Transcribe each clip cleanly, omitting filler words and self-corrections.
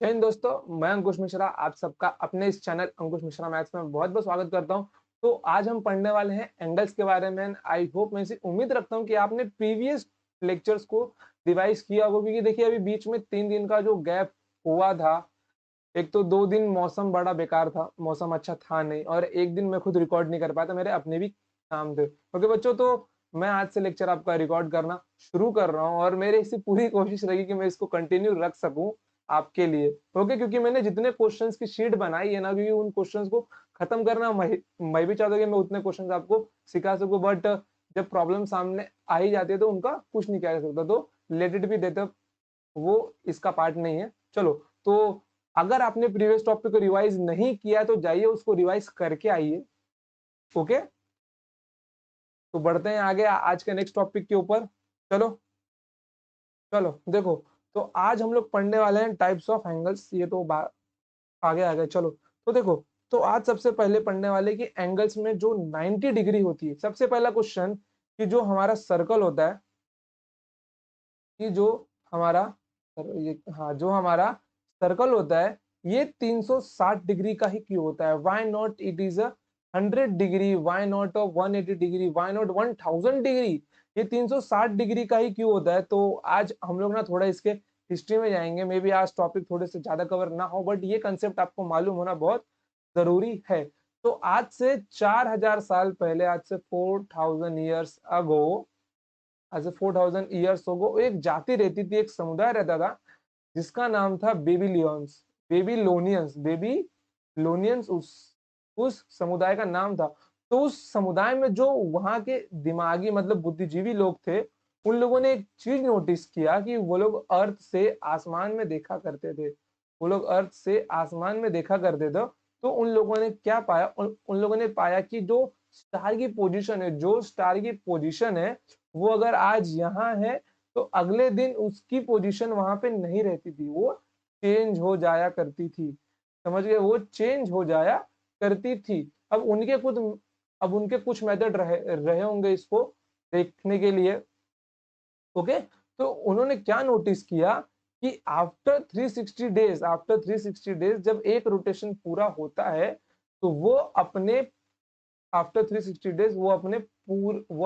जय हिंद दोस्तों, मैं अंकुश मिश्रा आप सबका अपने इस चैनल अंकुश मिश्रा मैथ्स में बहुत बहुत स्वागत करता हूं। तो आज हम पढ़ने वाले हैं एंगल्स के बारे में। आई होप, मैं इसी उम्मीद रखता हूं कि आपने प्रीवियस लेक्चर्स को रिवाइज किया होगा, क्योंकि देखिए अभी बीच में 3 दिन का जो गैप हुआ था। एक तो 2 दिन मौसम बड़ा बेकार था, मौसम अच्छा था नहीं, और एक दिन मैं खुद रिकॉर्ड नहीं कर पाया था, मेरे अपने भी काम थे। ओके बच्चों, तो मैं आज से लेक्चर आपका रिकॉर्ड करना शुरू कर रहा हूँ और मेरी इसी पूरी कोशिश रहेगी कि मैं इसको कंटिन्यू रख सकूं आपके लिए। ओके, क्योंकि मैंने जितने क्वेश्चंस की शीट बनाई है ना, क्योंकि उन क्वेश्चंस को खत्म करना मैं भी चाहता हूँ कि मैं उतने क्वेश्चंस आपको सिखा सकूं, बट जब प्रॉब्लम सामने आ ही जाती है तो उनका कुछ नहीं किया जा सकता, तो लेट इट भी देते, वो इसका पार्ट नहीं है। चलो, तो अगर आपने प्रीवियस टॉपिक को रिवाइज नहीं किया तो जाइए उसको रिवाइज करके आइए। ओके, तो बढ़ते हैं आगे आज के नेक्स्ट टॉपिक के ऊपर। चलो चलो देखो, तो आज हम लोग पढ़ने वाले हैं टाइप्स ऑफ एंगल्स। ये तो आगे आ गए। चलो, तो देखो, तो आज सबसे पहले पढ़ने वाले कि एंगल्स में जो 90 डिग्री होती है। सबसे पहला क्वेश्चन कि जो हमारा सर्कल होता है, कि जो हमारा ये हाँ जो हमारा सर्कल होता है, ये 360 डिग्री का ही क्यों होता है? Why not it is 100 degree, why not 180 degree, why not 1000 degree? ये 360 डिग्री का ही क्यों होता है? तो आज हम लोग ना थोड़ा इसके हिस्ट्री में जाएंगे। मे बी आज टॉपिक थोड़े से ज्यादा कवर ना हो, बट ये कंसेप्ट आपको मालूम होना बहुत जरूरी है। तो आज से 4000 साल पहले, आज से 4000 ईयर्स अगो, आज से 4000 ईयर्स को एक जाति रहती थी, एक समुदाय रहता था जिसका नाम था बेबीलियंस, बेबीलोनियंस उस समुदाय का नाम था। तो उस समुदाय में जो वहां के दिमागी मतलब बुद्धिजीवी लोग थे, उन लोगों ने एक चीज नोटिस किया कि वो लोग अर्थ से आसमान में देखा करते थे। वो लोग अर्थ से आसमान में देखा करते थे। तो उन लोगों ने क्या पाया? उन लोगों ने पाया कि जो स्टार की पोजीशन है, जो स्टार की पोजीशन है, वो अगर आज यहाँ है तो अगले दिन उसकी पोजीशन वहां पे नहीं रहती थी, वो चेंज हो जाया करती थी। समझ गए? वो चेंज हो जाया करती थी। अब उनके कुछ मेथड रहे होंगे इसको देखने के लिए। ओके, तो उन्होंने क्या नोटिस किया कि आफ्टर 360 डेज जब एक रोटेशन पूरा होता है, तो वो अपने आफ्टर 360 डेज वो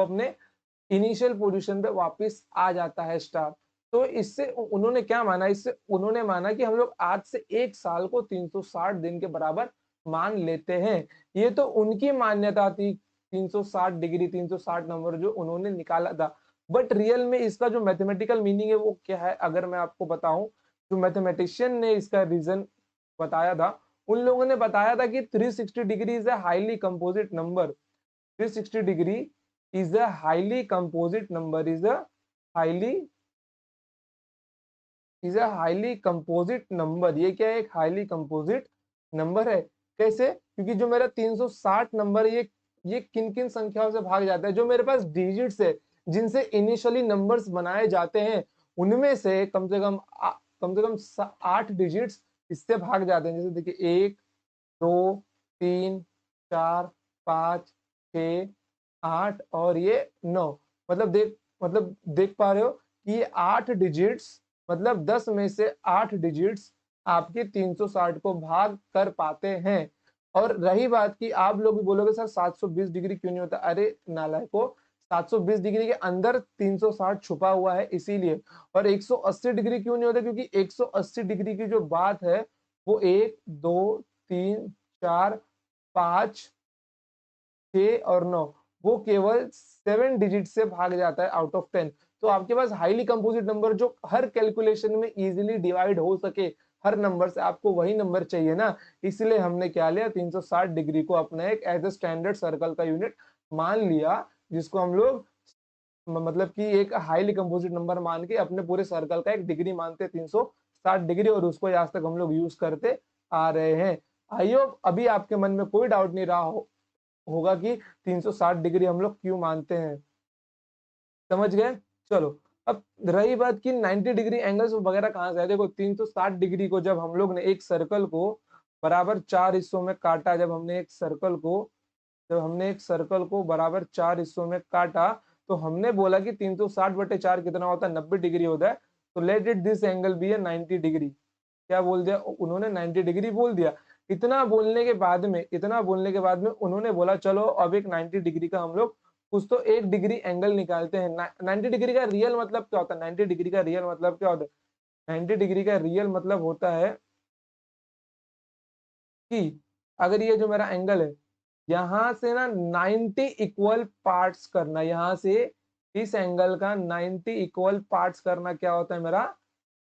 अपने इनिशियल पोजीशन पे वापस आ जाता है स्टार। तो इससे उन्होंने क्या माना? इससे उन्होंने माना कि हम लोग आज से एक साल को 360 दिन के बराबर मान लेते हैं। ये तो उनकी मान्यता थी, 360 डिग्री, 360 नंबर जो उन्होंने निकाला था। बट रियल में इसका जो मैथमेटिकल मीनिंग है वो क्या है, अगर मैं आपको बताऊं, जो मैथमेटिशियन ने इसका रीजन बताया था, उन लोगों ने बताया था कि 360 degree is a highly composite number. 360 degree is a highly composite number, highly highly composite number. ये क्या है? एक हाईली कंपोजिट नंबर है। कैसे? क्योंकि जो मेरा 360 नंबर, ये किन किन संख्याओं से भाग जाता है? जो मेरे पास डिजिट्स है, जिनसे इनिशियली नंबर्स बनाए जाते हैं, उनमें से कम से कम 8 डिजिट्स इससे भाग जाते हैं। जैसे देखिए, 1, 2, 3, 4, 5, 6, 8 और ये 9। मतलब देख पा रहे हो कि ये 8 डिजिट्स, मतलब 10 में से 8 डिजिट्स आपके 360 को भाग कर पाते हैं। और रही बात कि आप लोग भी बोलोगे सर 720 डिग्री क्यों नहीं होता? अरे नालायको, 720 डिग्री के अंदर 360 छुपा हुआ है इसीलिए। और 180 डिग्री क्यों नहीं होता? क्योंकि 180 डिग्री की जो बात है, वो 1, 2, 3, 4, 5, 6 और 9, वो केवल 7 डिजिट से भाग जाता है आउट ऑफ 10। तो आपके पास हाईली कंपोजिट नंबर जो हर कैलकुलेशन में इजीली डिवाइड हो सके, हर नंबर से आपको वही नंबर चाहिए ना। इसलिए हमने क्या लिया? 360 डिग्री को अपना एक एज ए स्टैंडर्ड सर्कल का यूनिट मान लिया, जिसको हम लोग मतलब कि एक हाईली कंपोजिट नंबर मान के अपने पूरे सर्कल का एक डिग्री मानते हैं 360 डिग्री, और उसको आज तक हम लोग यूज करते आ रहे हैं। आई होप अभी आपके मन में कोई डाउट नहीं रहा होगा कि 360 डिग्री हम लोग क्यों मानते हैं। समझ गए? चलो, अब रही बात कि 90 डिग्री एंगल्स वगैरह कहाँ से आए। देखो, 360 डिग्री को जब हम लोग ने एक सर्कल को बराबर 4 हिस्सों में काटा, जब हमने एक सर्कल को बराबर 4 हिस्सों में काटा, तो हमने बोला कि 360/4 कितना होता है? 90 डिग्री होता है। तो let it this angle be a 90 degree. क्या बोल दिया उन्होंने 90 डिग्री बोल दिया। इतना बोलने के बाद में उन्होंने बोला चलो अब एक 90 डिग्री का हम लोग कुछ तो 1 डिग्री एंगल निकालते हैं। 90 डिग्री का रियल मतलब क्या होता है? 90 डिग्री का रियल मतलब क्या होता है? 90 डिग्री का रियल मतलब होता है कि अगर ये जो मेरा एंगल है, यहाँ से ना 90 इक्वल पार्ट्स करना, यहाँ से इस एंगल का 90 इक्वल पार्ट्स करना क्या होता है मेरा?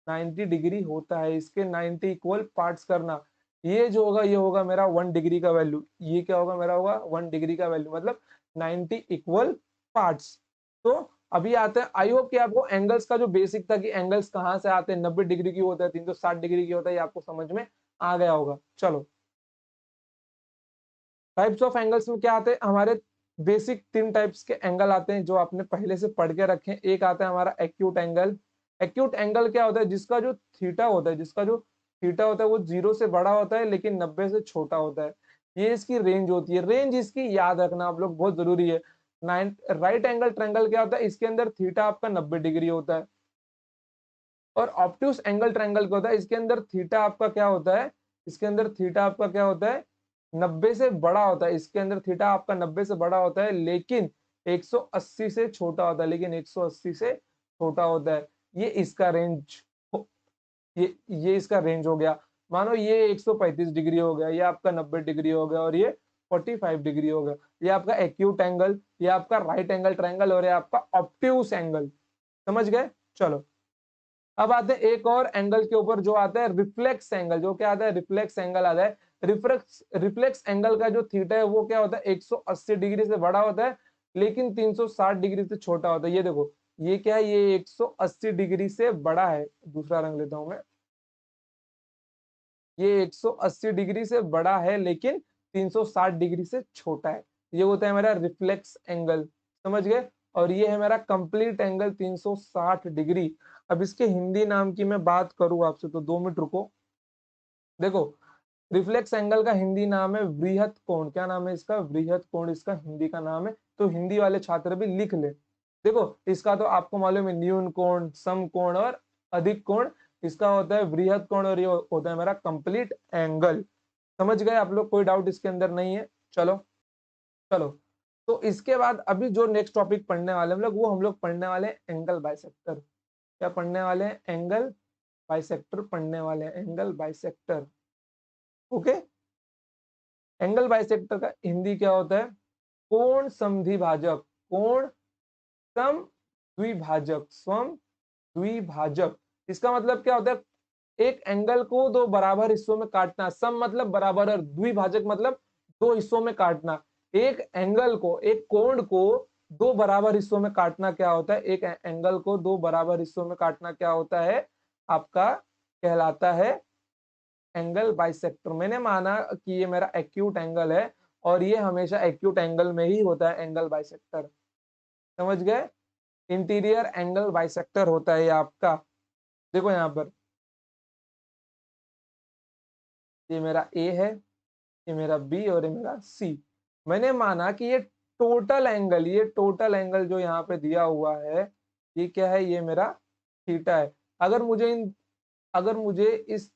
90 डिग्री होता है। इसके 90 इक्वल पार्ट्स करना, ये जो होगा ये होगा मेरा 1 डिग्री का वैल्यू। ये क्या होगा मेरा? होगा 1 डिग्री का वैल्यू, मतलब 90 इक्वल पार्ट्स। तो अभी आते हैं, आई होप कि आपको एंगल्स का जो बेसिक था कि एंगल्स कहाँ से आते हैं, 90 डिग्री की होता है, 360 डिग्री की होता है, ये आपको समझ में आ गया होगा। चलो, टाइप्स ऑफ एंगल्स में क्या आते हैं हमारे? बेसिक 3 टाइप्स के एंगल आते हैं जो आपने पहले से पढ़ के रखे हैं। एक आता है हमारा एक्यूट एंगल। एक्यूट एंगल क्या होता है? जिसका जो थीटा होता है, वो 0 से बड़ा होता है लेकिन 90 से छोटा होता है। ये इसकी रेंज होती है। रेंज इसकी याद रखना आप लोग, बहुत जरूरी है। राइट एंगल ट्रायंगल क्या होता है? इसके अंदर थीटा आपका 90 डिग्री होता है। और ऑब्ट्यूस एंगल ट्रायंगल क्या होता है? इसके अंदर थीटा आपका क्या होता है? इसके अंदर थीटा आपका क्या होता है? 90 से बड़ा होता है। इसके अंदर थीटा आपका 90 से बड़ा होता है लेकिन 180 से छोटा होता है, लेकिन 180 से छोटा होता है। ये इसका रेंज, ये इसका रेंज हो गया। मानो ये 135 डिग्री हो गया, ये आपका 90 डिग्री हो गया, और ये 45 डिग्री हो गया। ये आपका एक्यूट एंगल, ये आपका राइट एंगल ट्रायंगल, और ये आपका ऑब्ट्यूस एंगल। समझ गए? चलो, अब आते हैं एक और एंगल के ऊपर जो आता है रिफ्लेक्स एंगल। जो क्या आता है? रिफ्लेक्स एंगल आता है। रिफ्लेक्स एंगल का जो थीटा है वो क्या होता है? 180 डिग्री से बड़ा होता है लेकिन 360 डिग्री से छोटा होता है। ये देखो, ये क्या है? ये 180 डिग्री से बड़ा है। दूसरा रंग लेता हूं मैं। ये 180 डिग्री से बड़ा है लेकिन 360 डिग्री से छोटा है। ये होता है मेरा रिफ्लेक्स एंगल। समझ गए? और ये है मेरा कंप्लीट एंगल 360 डिग्री। अब इसके हिंदी नाम की मैं बात करूं आपसे तो 2 मिनट रुको। देखो, रिफ्लेक्स एंगल का हिंदी नाम है वृहत कोण। क्या नाम है इसका? वृहत कोण इसका हिंदी का नाम है। तो हिंदी वाले छात्र भी लिख ले। देखो, इसका तो आपको मालूम है न्यून कोण, सम कोण और अधिक कोण। इसका होता है वृहत कोण और ये होता है मेरा कंप्लीट एंगल। समझ गए आप लोग? कोई डाउट इसके अंदर नहीं है? चलो, चलो, तो इसके बाद अभी जो नेक्स्ट टॉपिक पढ़ने वाले हम लोग, वो हम लोग पढ़ने वाले हैं एंगल बाइसेक्टर। क्या पढ़ने वाले हैं? एंगल बाइसेक्टर पढ़ने वाले हैं। Angle bisector, okay. Angle bisector का हिंदी क्या होता है? कोण समद्विभाजक। कोण सम द्विभाजक, सम द्विभाजक। इसका मतलब क्या होता है? एक एंगल को 2 बराबर हिस्सों में काटना। सम मतलब बराबर, और द्विभाजक मतलब 2 हिस्सों में काटना। एक एंगल को, एक कोण को 2 बराबर हिस्सों में काटना क्या होता है? एक एंगल को 2 बराबर हिस्सों में काटना क्या होता है? आपका कहलाता है एंगल बाइसेक्टर। मैंने माना कि ये मेरा एक्यूट एंगल है और ये हमेशा एक्यूट एंगल में ही होता है एंगल बाइसेक्टर। समझ गए? इंटीरियर एंगल बाइसेक्टर होता है ये आपका। देखो यहाँ पर, ये मेरा ए है, ये मेरा बी और ये मेरा सी। मैंने माना कि ये टोटल एंगल जो यहाँ पे दिया हुआ है, ये क्या है? ये मेरा थीटा है। अगर मुझे इन अगर मुझे इस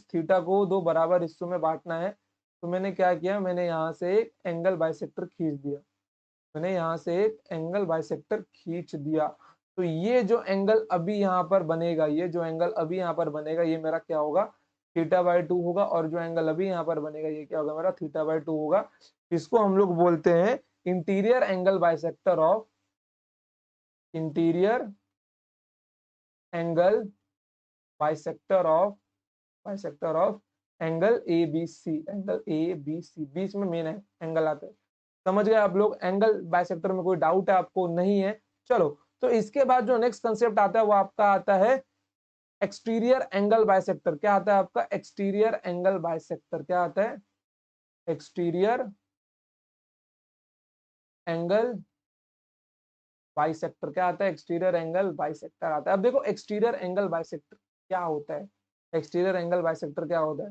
थीटा को 2 बराबर हिस्सों में बांटना है, तो मैंने क्या किया? मैंने यहाँ से एक एंगल बाइसेक्टर खींच दिया। तो ये जो एंगल अभी यहाँ पर बनेगा, ये मेरा क्या होगा? θ/2 होगा। और जो एंगल अभी यहाँ पर बनेगा, ये क्या होगा? मेरा θ/2 होगा। इसको हम लोग बोलते हैं interior angle bisector of interior angle bisector of angle A B C. Angle A B C, बीच में मेन एंगल आता है। समझ गए आप लोग? एंगल बाइसेक्टर में कोई डाउट है आपको? नहीं है? चलो, तो इसके बाद जो नेक्स्ट कंसेप्ट आता है वो आपका आता है एक्सटीरियर एंगल बाइसेक्टर। क्या आता है आपका? Exterior angle bisector. क्या आता है? Exterior angle bisector. क्या आता है? एक्सटीरियर एंगल बाइसेक्टर आता है। अब देखो, एक्सटीरियर एंगल बाइसेक्टर क्या होता है? एक्सटीरियर एंगल बाइसेक्टर क्या होता है?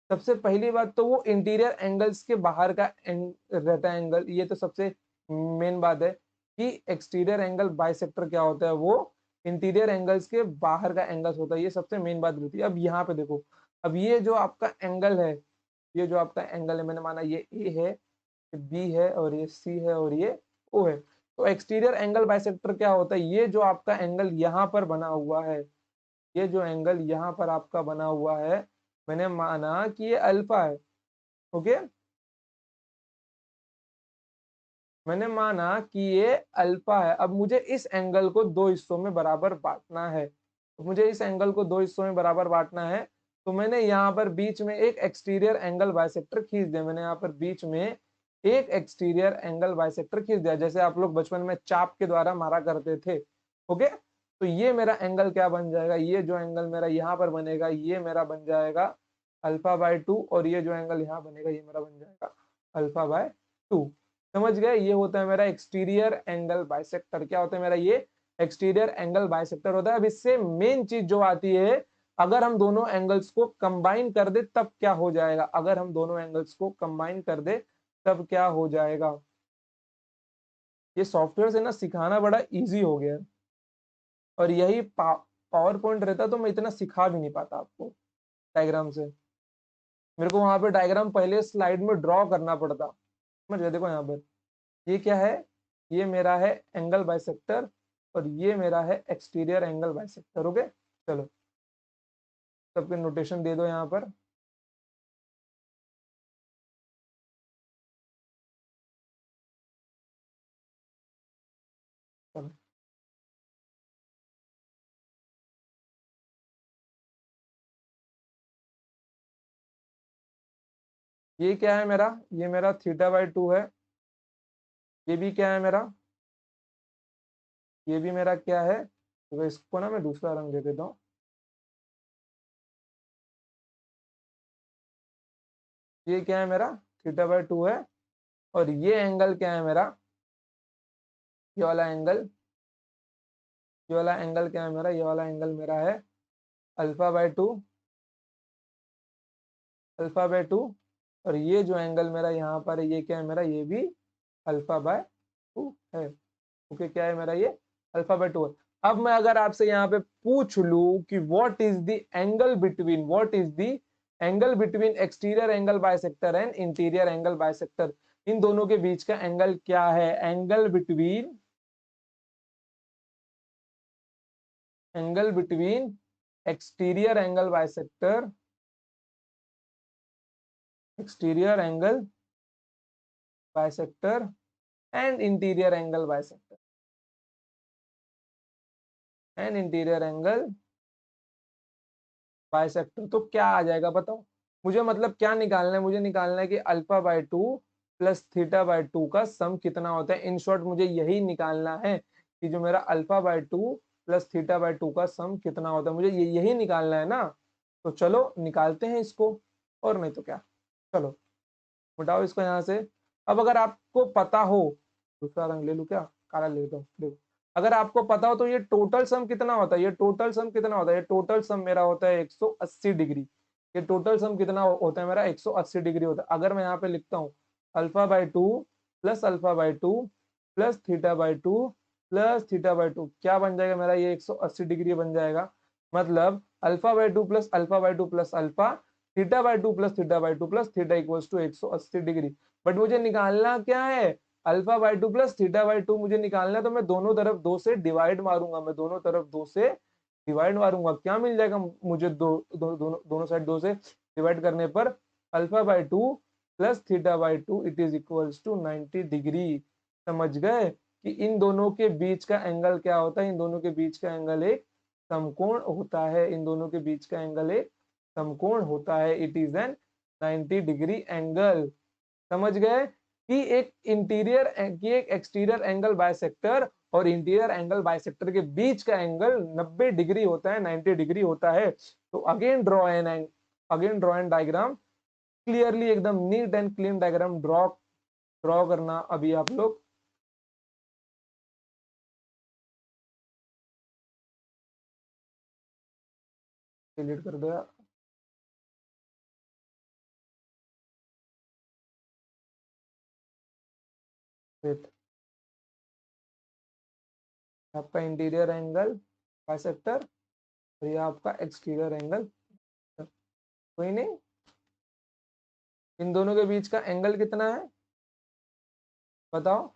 सबसे पहली बात तो वो इंटीरियर एंगल्स के बाहर का रहता है एंगल। ये तो सबसे मेन बात है कि एक्सटीरियर एंगल बाइसेक्टर क्या होता है? वो इंटीरियर एंगल्स के बाहर का एंगल्स होता है, ये सबसे मेन बात होती है। अब यहाँ पे देखो, अब ये जो आपका एंगल है, ये जो आपका एंगल है, मैंने माना ये ए है, ये बी है और ये सी है और ये ओ है। तो एक्सटीरियर एंगल बाइसेक्टर क्या होता है, ये जो आपका एंगल यहाँ पर बना हुआ है, ये जो एंगल यहाँ पर आपका बना हुआ है, मैंने माना कि ये अल्फा है। ओके, मैंने माना कि ये अल्फा है। अब मुझे इस एंगल को दो हिस्सों में बराबर बांटना है, तो मुझे इस एंगल को दो हिस्सों में बराबर बांटना है। तो मैंने यहाँ पर बीच में एक एक्सटीरियर एंगल बाइसेक्टर खींच दिया, मैंने यहाँ पर बीच में एक एक्सटीरियर एंगल बाइसेक्टर खींच दिया, जैसे आप लोग बचपन में चाप के द्वारा मारा करते थे। ओके, तो ये मेरा एंगल क्या बन जाएगा, ये जो एंगल मेरा यहाँ पर बनेगा ये मेरा बन जाएगा अल्फा/2, और ये जो एंगल यहाँ बनेगा ये मेरा बन जाएगा अल्फा/2। समझ गए, ये होता है मेरा एक्सटीरियर एंगल बाइसेक्टर। क्या होता है मेरा ये एक्सटीरियर एंगल बाइसेक्टर होता है। अब इससे मेन चीज जो आती है, अगर हम दोनों एंगल्स को कंबाइन कर दे तब क्या हो जाएगा, अगर हम दोनों एंगल्स को कंबाइन कर दे तब क्या हो जाएगा। ये सॉफ्टवेयर से ना सिखाना बड़ा इजी हो गया है, और यही पावर पॉइंट रहता तो मैं इतना सिखा भी नहीं पाता आपको डायग्राम से। मेरे को वहां पे डायग्राम पहले स्लाइड में ड्रॉ करना पड़ता। समझ गए, देखो यहाँ पर ये क्या है, ये मेरा है एंगल बाइसेक्टर, और ये मेरा है एक्सटीरियर एंगल बाइसेक्टर। ओके, चलो सबके नोटेशन दे दो यहाँ पर। चलो, ये क्या है मेरा, ये मेरा θ/2 है। ये भी क्या है मेरा, ये भी मेरा क्या है, तो इसको ना मैं दूसरा रंग दे देता हूँ। ये क्या है मेरा, θ/2 है। और ये एंगल क्या है मेरा, ये वाला एंगल, ये वाला एंगल क्या है मेरा, ये वाला एंगल मेरा है अल्फा/2, अल्फा/2। और ये जो एंगल मेरा यहाँ पर है ये क्या है मेरा, ये भी अल्फा/2 है। ओके, क्या है मेरा ये अल्फा/2 है। अब मैं अगर आपसे यहाँ पे पूछ लू कि what is the angle between, what is the angle between exterior angle bisector and interior angle bisector, इन दोनों के बीच का एंगल क्या है, angle between, angle between exterior angle bisector, exterior angle bisector and interior angle bisector, and interior angle bisector. तो क्या आ जाएगा बताओ मुझे, मतलब क्या निकालना है, मुझे निकालना है कि अल्फा/2 प्लस θ/2 का सम कितना होता है। इन शॉर्ट मुझे यही निकालना है कि जो मेरा अल्फा/2 प्लस θ/2 का सम कितना होता है, मुझे यही निकालना है ना। तो चलो निकालते हैं इसको, और नहीं तो क्या। चलो मिटाओ इसको यहाँ से। अब अगर आपको पता हो, दूसरा रंग ले लूं क्या, काला ले लेता हूँ। देखो, अगर आपको पता हो तो ये टोटल सम कितना होता है, ये टोटल सम कितना होता है, ये टोटल सम मेरा होता है 180 डिग्री। ये टोटल सम कितना होता है मेरा, 180 डिग्री होता है। अगर मैं यहाँ पे लिखता हूँ अल्फा/2 प्लस अल्फा/2 प्लस θ/2 प्लस θ/2, क्या बन जाएगा मेरा, ये 180 डिग्री बन जाएगा। मतलब अल्फा/2 प्लस अल्फा/2 plus alpha, θ/2 plus θ/2 plus theta equals to 180 degree. But मुझे निकालना क्या है, अल्फा/2 प्लस θ/2 मुझे निकालना है, तो मैं दोनों तरफ दो से डिवाइड मारूंगा, मैं दोनों तरफ दो से डिवाइड मारूंगा। क्या मिल जाएगा मुझे, दोनों साइड दो से डिवाइड करने पर अल्फा/2 plus θ/2 it is equals to 90 degree. समझ गए कि इन दोनों के बीच का एंगल क्या होता है, इन दोनों के बीच का एंगल एक समकोण होता है, इन दोनों के बीच का एंगल एक समकोण होता है। It is an 90 degree angle. समझ गए कि एक इंटीरियर की एक एक्सटीरियर एंगल बाइसेक्टर और इंटीरियर एंगल बाइसेक्टर के बीच का एंगल 90 डिग्री होता है, 90 डिग्री होता है। तो again draw an diagram, clearly एकदम neat and clean diagram draw draw करना अभी आप लोग। डिलीट कर दो यार। वेट, आपका इंटीरियर एंगल बाइसेक्टर, और ये आपका एक्सटीरियर एंगल। कोई नहीं, इन दोनों के बीच का एंगल कितना है बताओ?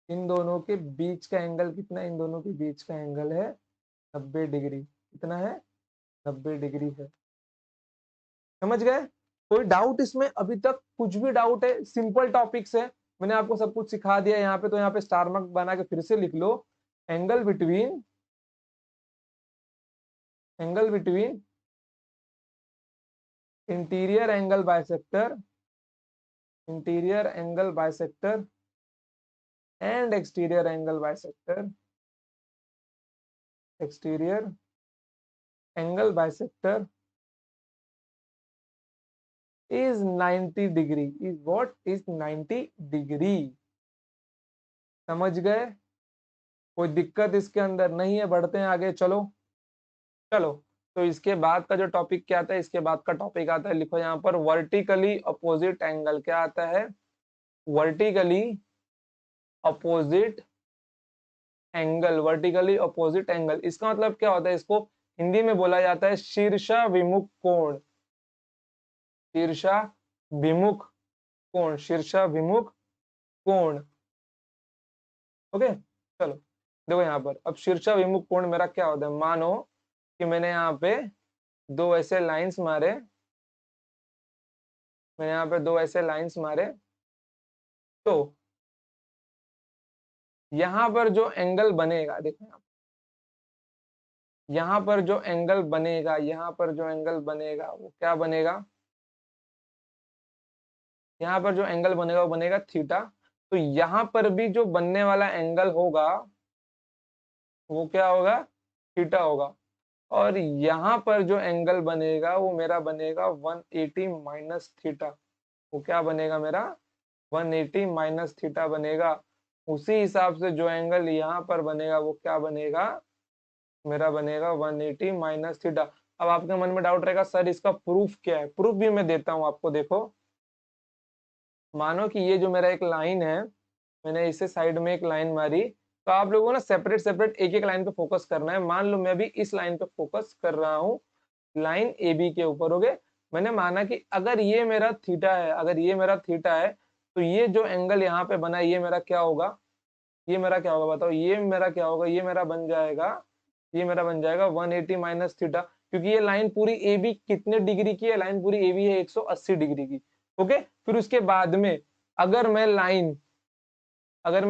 इन दोनों के बीच का एंगल कितना है? इन दोनों के बीच का एंगल है 90 डिग्री। कितना है? 90 डिग्री है। समझ गए? कोई डाउट इसमें अभी तक? कुछ भी डाउट है? सिंपल टॉपिक्स है, मैंने आपको सब कुछ सिखा दिया यहाँ पे। तो यहाँ पे स्टार मार्क बना के फिर से लिख लो, angle between interior angle bisector, interior angle bisector and exterior angle bisector, exterior angle bisector is 90 degree, is what is 90 degree। समझ गए? कोई दिक्कत इसके अंदर नहीं है? बढ़ते हैं आगे, चलो चलो। तो इसके बाद का जो टॉपिक क्या आता है? इसके बाद का टॉपिक आता है, लिखो यहाँ पर, वर्टिकली अपोजिट एंगल। क्या आता है? Vertically opposite angle, vertically opposite angle. इसका मतलब क्या होता है? इसको हिंदी में बोला जाता है शीर्षा विमुख कोण, शीर्षा विमुख कोण, शीर्षा विमुख कोण। ओके, चलो देखो यहाँ पर, अब शीर्षा विमुख कोण मेरा क्या होता है? मानो कि मैंने यहाँ पे दो ऐसे लाइंस मारे, मैंने यहाँ पे दो ऐसे लाइंस मारे, तो यहाँ पर जो एंगल बनेगा, देखो यहाँ पर जो एंगल बनेगा, यहाँ पर जो एंगल बनेगा वो क्या बनेगा? यहाँ पर जो एंगल बनेगा वो बनेगा थीटा। तो यहाँ पर भी जो बनने वाला एंगल होगा वो क्या होगा? थीटा होगा। और यहाँ पर जो एंगल बनेगा वो मेरा बनेगा 180 माइनस थीटा। वो क्या बनेगा मेरा? 180 माइनस थीटा बनेगा। उसी हिसाब से जो एंगल यहाँ पर बनेगा वो क्या बनेगा? मेरा बनेगा 180 माइनस थीटा। अब आपके मन में डाउट रहेगा, सर इसका प्रूफ क्या है? प्रूफ भी मैं देता हूँ आपको। देखो, मानो कि ये जो मेरा एक लाइन है, मैंने इसे साइड में एक लाइन मारी, तो आप लोगों को ना सेपरेट सेपरेट एक एक लाइन पे फोकस करना है। मान लो मैं अभी इस लाइन पे फोकस कर रहा हूँ, लाइन ए बी के ऊपर। हो गए? मैंने माना कि अगर ये मेरा थीटा है, अगर ये मेरा थीटा है, तो ये जो एंगल यहाँ पे बना है ये मेरा क्या होगा? ये मेरा क्या होगा बताओ? ये मेरा क्या होगा? ये मेरा बन जाएगा, ये मेरा बन जाएगा 180 माइनस थीटा। क्योंकि ये लाइन पूरी ए बी कितने डिग्री की है? लाइन पूरी ए बी है 180 डिग्री की। ओके, फिर उसके बाद में अगर मैं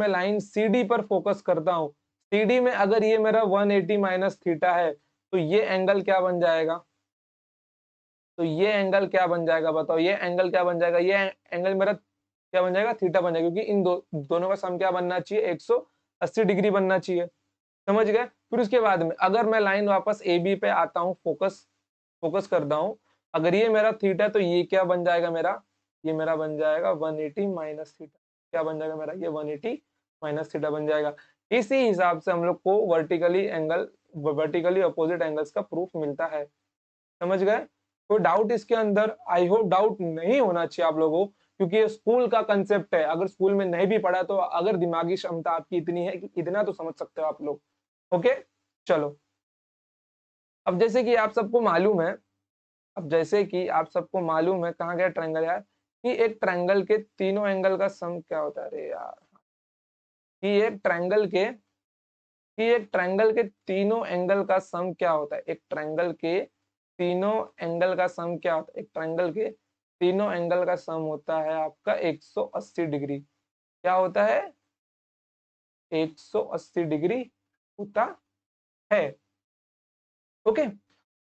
लाइन सी डी पर फोकस करता हूँ, सी डी में अगर ये मेरा 180 माइनस थीटा है, तो ये एंगल क्या बन जाएगा? तो ये एंगल क्या बन जाएगा बताओ? ये एंगल क्या बन जाएगा? ये एंगल मेरा क्या बन जाएगा? थीटा बन जाएगा। क्योंकि इन दोनों का सम क्या बनना चाहिए? 180 डिग्री बनना चाहिए। समझ गए? फिर उसके बाद में अगर मैं लाइन वापस ए बी पे आता हूँ, फोकस करता हूँ, अगर ये मेरा थीटा, तो ये क्या बन जाएगा मेरा? ये मेरा बन जाएगा 180 माइनस थीटा। क्या बन जाएगा मेरा? ये 180 माइनस थीटा बन जाएगा। इसी हिसाब से हम लोग को वर्टिकली अपोजिट एंगल्स का प्रूफ मिलता है। समझ गए? कोई डाउट इसके अंदर? आई होप डाउट नहीं होना चाहिए आप लोगों को, क्योंकि ये स्कूल का कंसेप्ट है। अगर स्कूल में नहीं भी पढ़ा, तो अगर दिमागी क्षमता आपकी इतनी है कि इतना तो समझ सकते हो आप लोग। ओके, चलो। अब जैसे कि आप सबको मालूम है, कहाँ गया ट्रायंगल यार? कि एक ट्रायंगल के तीनों एंगल का सम क्या होता है? अरे यार, कि एक ट्रायंगल के तीनों एंगल का सम क्या होता है? एक ट्रायंगल के तीनों एंगल का सम क्या होता है? एक ट्रायंगल के तीनों एंगल का सम होता है आपका 180 डिग्री। क्या होता है? 180 डिग्री होता है। ओके,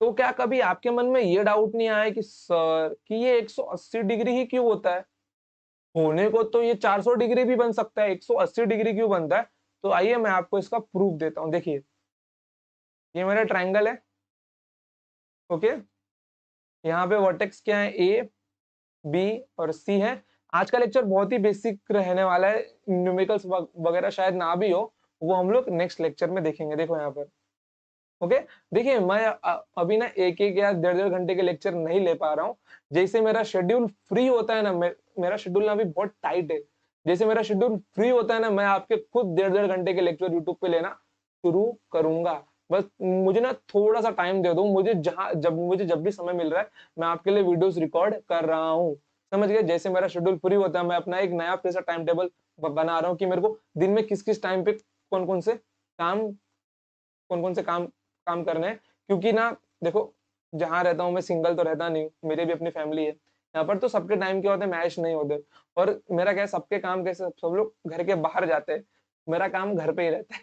तो क्या कभी आपके मन में ये डाउट नहीं आया कि सर कि ये 180 डिग्री ही क्यों होता है? होने को तो ये 400 डिग्री भी बन सकता है, 180 डिग्री क्यों बनता है? तो आइए मैं आपको इसका प्रूफ देता हूं। देखिए, ये मेरा ट्रायंगल है। ओके, यहाँ पे वर्टेक्स क्या है? ए, बी और सी है। आज का लेक्चर बहुत ही बेसिक रहने वाला है, न्यूमेरिकल्स वगैरह शायद ना भी हो, वो हम लोग नेक्स्ट लेक्चर में देखेंगे। देखो यहाँ पर, ओके, देखिए मैं अभी ना एक एक या डेढ़ डेढ़ घंटे के लेक्चर नहीं ले पा रहा हूँ। जैसे मेरा शेड्यूल फ्री होता है ना, मेरा शेड्यूल ना अभी बहुत टाइट है। जैसे मेरा शेड्यूल फ्री होता है ना, मैं आपके खुद डेढ़ डेढ़ घंटे के लेक्चर यूट्यूब पे लेना शुरू करूंगा। बस मुझे ना थोड़ा सा टाइम दे दो, मुझे जब भी समय मिल रहा है मैं आपके लिए वीडियोस रिकॉर्ड कर रहा हूँ। समझ गए? जैसे मेरा शेड्यूल फ्री होता है मैं अपना एक नया फिर से टाइम टेबल बना रहा हूँ कि मेरे को दिन में किस किस टाइम पे कौन कौन से काम करने हैं। क्योंकि ना देखो, जहाँ रहता हूँ मैं सिंगल तो रहता नहीं हूँ, मेरी भी अपनी फैमिली है। यहाँ पर तो सबके टाइम क्या होते हैं, मैच नहीं होते। और मेरा क्या है, सबके काम कैसे, सब लोग घर के बाहर जाते हैं, मेरा काम घर पे ही रहता है।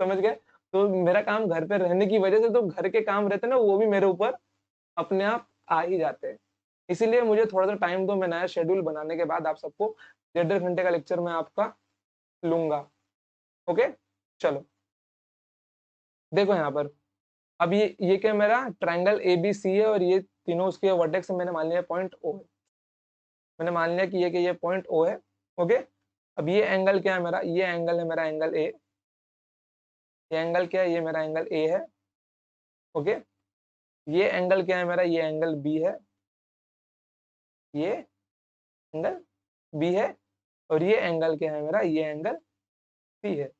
समझ गए? तो मेरा काम घर पे रहने की वजह से तो घर के काम रहते हैं ना, वो भी मेरे ऊपर अपने आप आ ही जाते हैं। इसीलिए मुझे थोड़ा सा टाइम दो, मैं नया शेड्यूल बनाने के बाद आप सबको 1.5 घंटे का लेक्चर मैं आपका लूंगा। ओके, चलो देखो यहाँ पर। अब ये क्या, मेरा ट्रायंगल ABC है और ये तीनों उसके वर्टेक्स मैंने मान लिया पॉइंट O है। मैंने मान लिया कि ये पॉइंट O है। ओके, अब ये एंगल क्या है मेरा, ये एंगल है मेरा एंगल A। ये एंगल क्या है, ये मेरा एंगल A है। ओके, ये एंगल क्या है मेरा, ये एंगल B है। ये एंगल B है और ये एंगल क्या है मेरा, ये एंगल C है।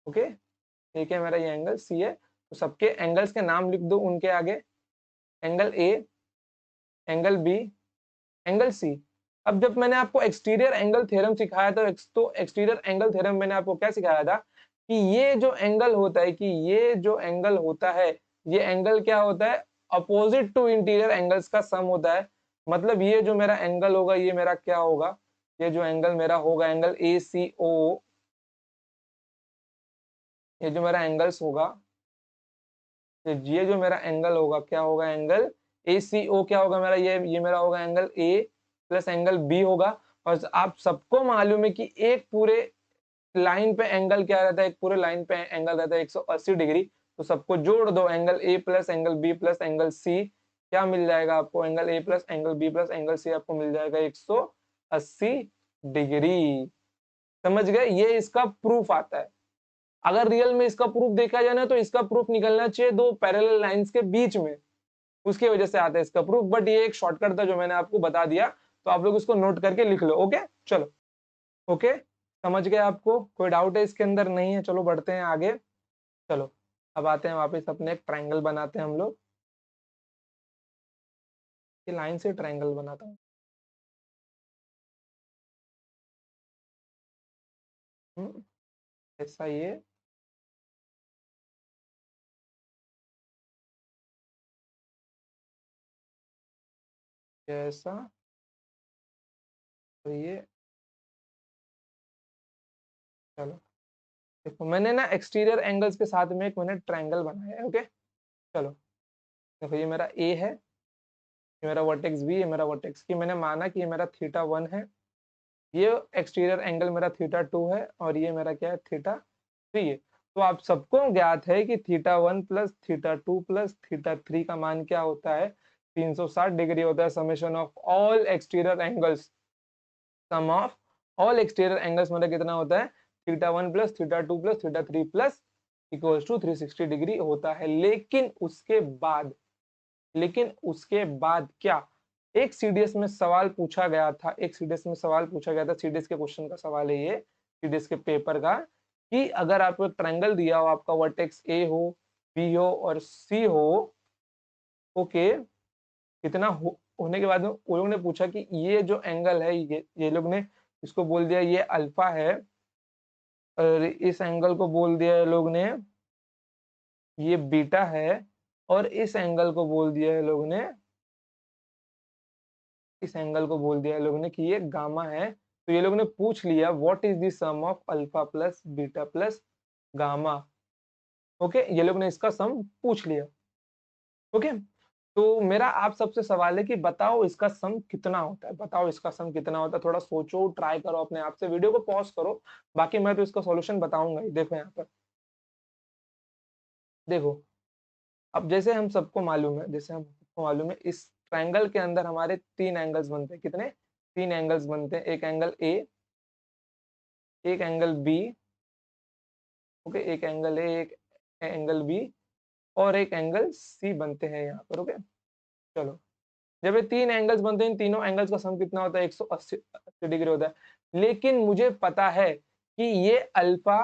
ओके, ये क्या है मेरा, ये एंगल C है। तो सबके एंगल्स के नाम लिख दो उनके आगे, angle A, angle B, angle C। अब जब मैंने आपको एक्सटीरियर एंगल थ्योरम सिखाया था, तो एक्सटीरियर एंगल थ्योरम मैंने आपको क्या सिखाया था कि ये जो एंगल होता है, ये एंगल क्या होता है, अपोजिट टू इंटीरियर एंगल्स का सम होता है। मतलब ये जो मेरा एंगल होगा, ये मेरा क्या होगा, ये जो एंगल मेरा होगा एंगल ACO, ये जो मेरा एंगल्स होगा, ये जो मेरा एंगल होगा क्या होगा, एंगल ACO क्या होगा मेरा, ये मेरा होगा angle A plus angle B होगा। और आप सबको मालूम है कि एक पूरे लाइन पे एंगल क्या रहता है, एक पूरे लाइन पे एंगल रहता है 180 डिग्री। तो सबको जोड़ दो, angle A plus angle B plus angle C क्या मिल जाएगा आपको, angle A plus angle B plus angle C आपको मिल जाएगा 180 डिग्री। समझ गए? ये इसका प्रूफ आता है। अगर रियल में इसका प्रूफ देखा जाए ना, तो इसका प्रूफ निकलना चाहिए दो पैरेलल लाइंस के बीच में, उसकी वजह से आता है इसका प्रूफ। बट ये एक शॉर्टकट था जो मैंने आपको बता दिया, तो आप लोग इसको नोट करके लिख लो। ओके, चलो। ओके, समझ गए? आपको कोई डाउट है इसके अंदर? नहीं है? चलो बढ़ते हैं आगे। चलो अब आते हैं वापस अपने एक ट्रायंगल बनाते हैं हम लोग। ये लाइन से ट्रायंगल बनाता हूँ। ऐसा ये, जैसा, तो ये, चलो देखो मैंने ना एक्सटीरियर एंगल्स के साथ में एक मैंने ट्रायंगल बनाया है। ओके, चलो देखो, ये मेरा A है, ये मेरा वर्टेक्स B, ये मेरा वर्टेक्स की, मैंने माना कि ये मेरा θ1 है, ये एक्सटीरियर एंगल मेरा θ2 है और ये मेरा क्या है, θ3 है। तो आप सबको ज्ञात है कि θ1 प्लस θ2 प्लस θ3 का मान क्या होता है, 360 डिग्री होता है। Summation of all exterior angles, sum of all exterior angles मतलब कितना होता है, θ1 plus θ2 plus θ3 plus equals to 360 degree होता है। लेकिन उसके बाद क्या, एक सीडीएस में सवाल पूछा गया था, सीडीएस के क्वेश्चन का सवाल है ये, सीडीएस के पेपर का, कि अगर आपको एक ट्रायंगल दिया हो, आपका वर्टेक्स A हो, B हो और C हो, ओके, इतना होने के बाद में वो लोग ने पूछा कि ये जो एंगल है, ये लोग ने इसको बोल दिया ये अल्फा है, और इस एंगल को बोल दिया ये लोग ने ये बीटा है, और इस एंगल को बोल दिया है लोग ने, इस एंगल को बोल दिया है लोग ने कि ये गामा है। तो ये लोग ने पूछ लिया what is the sum of alpha plus beta plus gamma. Okay, ये लोग ने इसका सम पूछ लिया। ओके, तो मेरा आप सबसे सवाल है कि बताओ इसका सम कितना होता है, बताओ इसका सम कितना होता है। थोड़ा सोचो, ट्राई करो अपने आप से, वीडियो को पॉज करो, बाकी मैं तो इसका सॉल्यूशन बताऊंगा ही। देखो यहाँ पर, देखो अब जैसे हम सबको मालूम है, इस ट्रायंगल के अंदर हमारे तीन एंगल्स बनते हैं। कितने? तीन एंगल्स बनते हैं, एक एंगल A, एक एंगल B, ओके, एक एंगल A, एक एंगल B और एक एंगल C बनते हैं यहाँ पर। ओके, चलो जब ये तीन एंगल्स बनते हैं, इन तीनों एंगल्स का सम कितना होता है, 180 डिग्री होता है। लेकिन मुझे पता है कि ये अल्फा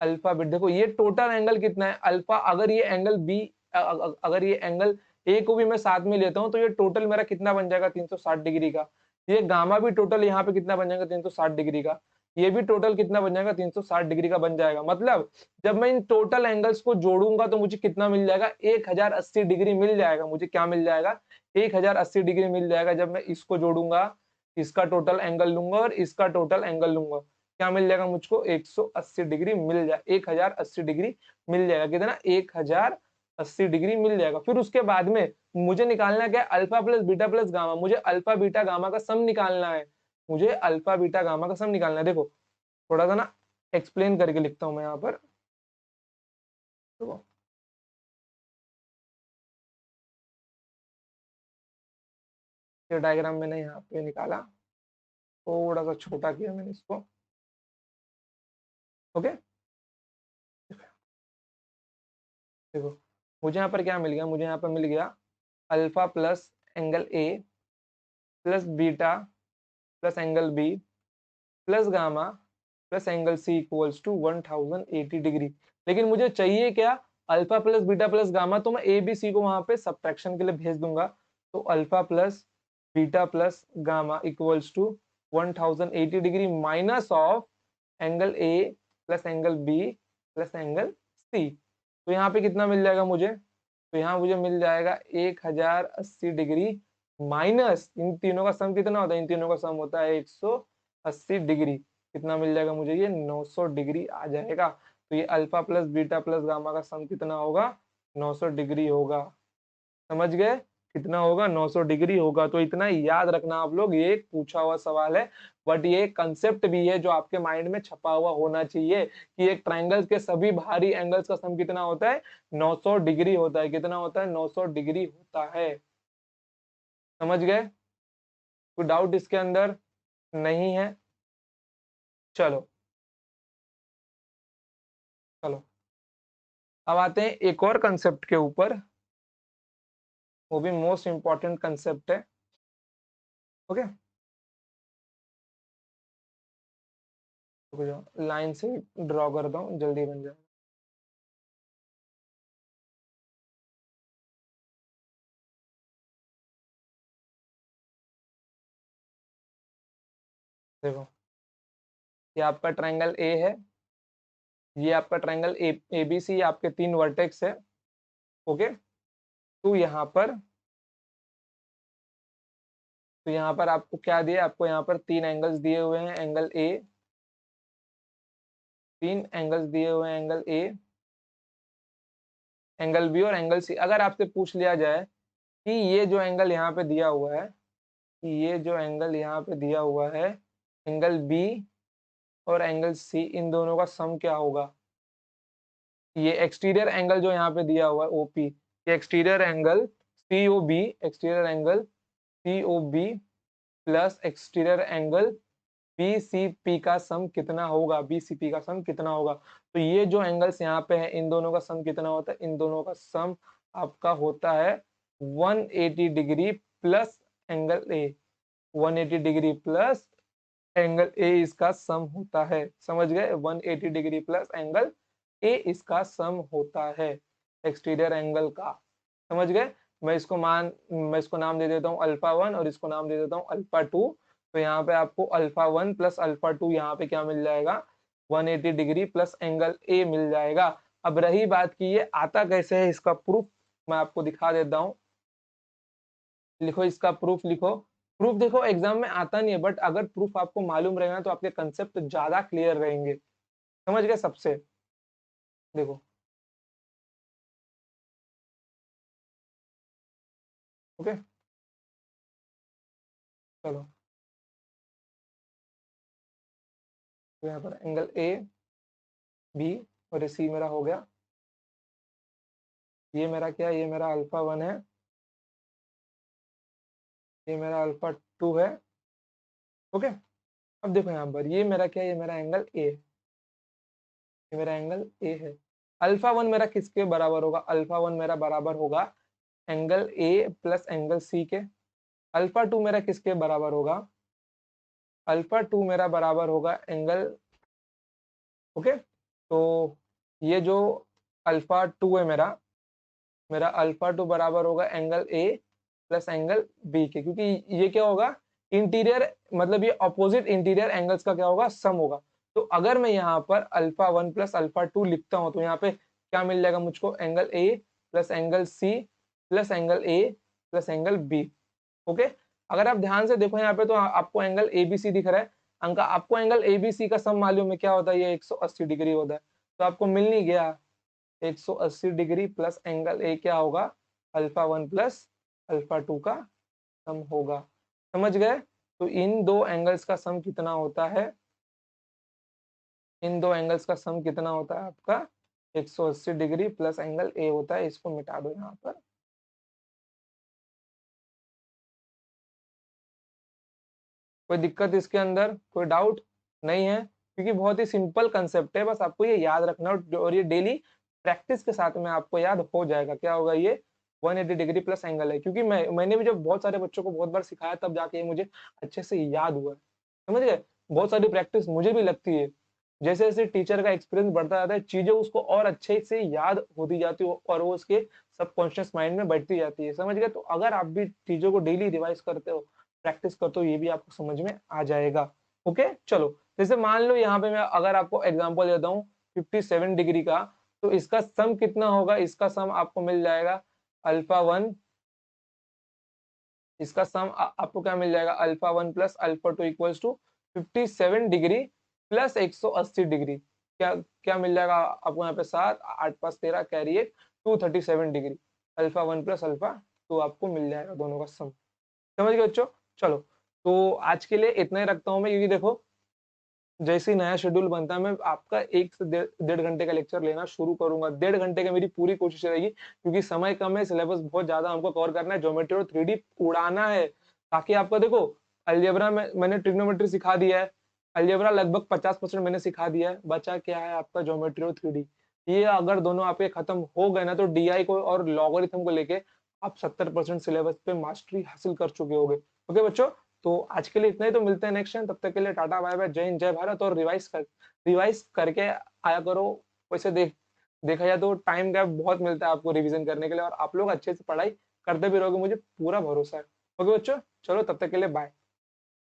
अल्फा बीटा, देखो ये टोटल एंगल कितना है अल्फा, अगर ये एंगल बी, अगर ये एंगल ए को भी मैं साथ में लेता हूँ तो ये टोटल मेरा कितना बन जाएगा 360 डिग्री का। ये गामा भी टोटल यहाँ पे कितना बन जाएगा 360 डिग्री का। ये भी टोटल कितना बन जाएगा 360 डिग्री का बन जाएगा। मतलब जब मैं इन टोटल एंगल्स को जोड़ूंगा तो मुझे कितना मिल जाएगा 1080 डिग्री मिल जाएगा। मुझे क्या मिल जाएगा 1080 डिग्री मिल जाएगा जब मैं इसको जोड़ूंगा, इसका टोटल एंगल लूंगा और इसका टोटल एंगल लूंगा। क्या मिल जाएगा मुझको 180 डिग्री मिल जाए 1080 डिग्री मिल जाएगा। कितना 1080 डिग्री मिल जाएगा। फिर उसके बाद में मुझे निकालना क्या है alpha plus beta plus gamma. मुझे अल्फा बीटा गामा का सम निकालना है। मुझे अल्फा बीटा गामा का सम निकालना है। देखो थोड़ा सा ना एक्सप्लेन करके लिखता हूं मैं यहाँ पर। देखो ये डायग्राम मैंने यहाँ पे निकाला, थोड़ा सा छोटा किया मैंने इसको। ओके देखो मुझे यहाँ पर क्या मिल गया, मुझे यहाँ पर मिल गया alpha plus angle A plus beta plus angle B plus gamma plus angle C equals to 1080 degree. लेकिन मुझे चाहिए क्या alpha plus beta plus gamma, तो मैं ए बी सी को वहां पे सब्ट्रैक्शन के लिए भेज दूंगा। तो alpha plus beta plus gamma equals to 1080 degree minus of angle A plus angle B plus angle C. तो यहाँ पे कितना मिल जाएगा मुझे, तो यहाँ मुझे मिल जाएगा 1080 डिग्री माइनस इन तीनों का सम कितना होता है, इन तीनों का सम होता है 180 डिग्री। कितना मिल जाएगा मुझे, ये 900 डिग्री आ जाएगा। तो ये alpha plus beta plus gamma का सम कितना होगा 900 डिग्री होगा। समझ गए कितना होगा 900 डिग्री होगा। तो इतना याद रखना आप लोग, ये एक पूछा हुआ सवाल है बट ये कंसेप्ट भी है जो आपके माइंड में छपा हुआ होना चाहिए कि एक ट्रायंगल के सभी बाहरी एंगल्स का सम कितना होता है 900 डिग्री होता है। कितना होता है 900 डिग्री होता है। समझ गए, कोई डाउट इसके अंदर नहीं है। चलो चलो अब आते हैं एक और कंसेप्ट के ऊपर, वो भी मोस्ट इंपॉर्टेंट कंसेप्ट है। ओके तो लाइन से ड्रॉ करता हूँ जल्दी बन जाए। देखो ये आपका ट्रायंगल ए है, ये आपका ट्रायंगल ए बी सी, आपके तीन वर्टेक्स है। ओके तो यहाँ पर आपको क्या दिया, आपको यहाँ पर तीन एंगल्स दिए हुए हैं, एंगल ए, तीन एंगल्स दिए हुए हैं, एंगल ए, एंगल बी और एंगल सी। अगर आपसे पूछ लिया जाए कि ये जो एंगल यहाँ पे दिया हुआ है, कि ये जो एंगल यहाँ पे दिया हुआ है एंगल बी और एंगल सी, इन दोनों का सम क्या होगा। ये एक्सटीरियर एंगल जो यहाँ पे दिया हुआ है ओपी, ये exterior angle C O B, exterior angle C O B plus exterior angle B C P का सम कितना होगा, बी सी पी का सम कितना होगा। तो ये जो एंगल्स यहाँ पे है इन दोनों का सम कितना होता है, इन दोनों का सम आपका होता है 180 डिग्री प्लस एंगल ए, 180 डिग्री प्लस एंगल ए इसका सम होता है। समझ गए, 180 डिग्री प्लस एंगल ए इसका सम होता है एक्सटीरियर एंगल का। समझ गए, मैं इसको नाम दे देता हूँ अल्फा वन और इसको नाम दे देता हूँ अल्फा टू। तो यहाँ पे आपको alpha one plus alpha two यहाँ पे क्या मिल जाएगा 180 डिग्री प्लस एंगल ए मिल जाएगा। अब रही बात की ये आता कैसे है, इसका प्रूफ मैं आपको दिखा देता हूँ। लिखो इसका प्रूफ लिखो। प्रूफ देखो एग्जाम में आता नहीं है बट अगर प्रूफ आपको मालूम रहेगा तो आपके कंसेप्ट ज्यादा क्लियर रहेंगे। समझ गए सबसे, देखो ओके चलो तो यहाँ पर एंगल ए बी और ये सी मेरा हो गया। ये मेरा क्या है, ये मेरा अल्फा वन है, ये मेरा अल्फा टू है। ओके अब देखो यहाँ पर ये मेरा क्या है, ये मेरा एंगल ए, ये मेरा एंगल ए है। अल्फा वन मेरा किसके बराबर होगा, अल्फा वन मेरा बराबर होगा angle A plus angle C के। अल्फा टू मेरा किसके बराबर होगा, अल्फा टू मेरा बराबर होगा एंगल, ओके तो ये जो अल्फा 2 है मेरा अल्फा 2 बराबर होगा angle A plus angle B के, क्योंकि ये क्या होगा, इंटीरियर, मतलब ये अपोजिट इंटीरियर एंगल्स का क्या होगा, सम होगा। तो अगर मैं यहाँ पर अल्फा 1 प्लस अल्फा 2 लिखता हूँ तो यहाँ पे क्या मिल जाएगा मुझको, angle A plus angle C plus angle A plus angle B. Okay, अगर आप ध्यान से देखो यहाँ पे तो आपको एंगल ए बी सी दिख रहा है। अंक आपको एंगल ए बी सी का सम मालूम है क्या होता है, ये 180 डिग्री होता है। तो आपको मिल नहीं गया 180 डिग्री प्लस एंगल ए क्या होगा, अल्फा 1 प्लस अल्फा 2 का सम होगा। समझ गए? तो इन दो एंगल्स का सम कितना होता है, इन दो एंगल्स का सम कितना होता है आपका 180 डिग्री प्लस एंगल ए होता है। इसको मिटा दो यहाँ पर। कोई दिक्कत इसके अंदर, कोई डाउट नहीं है? क्योंकि बहुत ही सिंपल कंसेप्ट है, बस आपको ये याद रखना और ये डेली प्रैक्टिस के साथ में आपको याद हो जाएगा। क्या होगा ये, 180 डिग्री प्लस एंगल है। क्योंकि मैंने भी जब बहुत सारे बच्चों को बहुत बार सिखाया तब जाके ये मुझे अच्छे से याद हुआ है। समझ गए? बहुत सारी प्रैक्टिस मुझे भी लगती है, जैसे जैसे टीचर का एक्सपीरियंस बढ़ता जाता है चीजें उसको और अच्छे से याद होती जाती है और वो उसके सबकॉन्शियस माइंड में बैठती जाती है। समझ गए? तो अगर आप भी चीजों को डेली रिवाइज करते हो, प्रैक्टिस करते हो, ये भी आपको समझ में आ जाएगा। ओके, चलो, जैसे मान लो यहाँ पे मैं अगर आपको एग्जांपल देता हूँ 57 डिग्री का, तो इसका सम कितना होगा, इसका सम आपको मिल जाएगा अल्फा 1, इसका सम आपको क्या मिल जाएगा, alpha 1 plus alpha 2 equals to 57 degree plus 180 degree. क्या क्या मिल जाएगा आपको यहाँ पे, 7 8 5 13 carry 1, 237 degree. Alpha 1 plus alpha 2 आपको मिल जाएगा दोनों का सम। समझ गए बच्चों? चलो, तो आज के लिए इतना ही रखता हूँ मैं, क्योंकि देखो जैसे ही नया शेड्यूल बनता है मैं आपका 1 से डेढ़ घंटे का लेक्चर लेना शुरू करूंगा। 1.5 घंटे का मेरी पूरी कोशिश रहेगी, क्योंकि समय कम है, सिलेबस बहुत ज्यादा हमको कवर करना है, ज्योमेट्री और 3D उड़ाना है। ताकि आपका देखो, अलजेब्रा में मैंने ट्रिग्नोमेट्री सिखा दिया है, अलजेब्रा लगभग 50% मैंने सिखा दिया है, बचा क्या है आपका ज्योमेट्री और 3D। ये अगर दोनों आपके खत्म हो गए ना, तो DI को और लॉगरिथम को लेके आप 70% सिलेबस पे मास्टरी हासिल कर चुके होगे। ओके बच्चों, तो आज के लिए इतना ही। तो मिलते हैं नेक्स्ट टाइम, तब तक के लिए टाटा बाय बाय, जय हिंद जय भारत। और रिवाइज करके आया करो। वैसे देखा जाए तो टाइम गैप बहुत मिलता है आपको रिवीजन करने के लिए, और आप लोग अच्छे से पढ़ाई करते भी रहोगे, मुझे पूरा भरोसा है। ओके बच्चों, चलो तब तक के लिए बाय।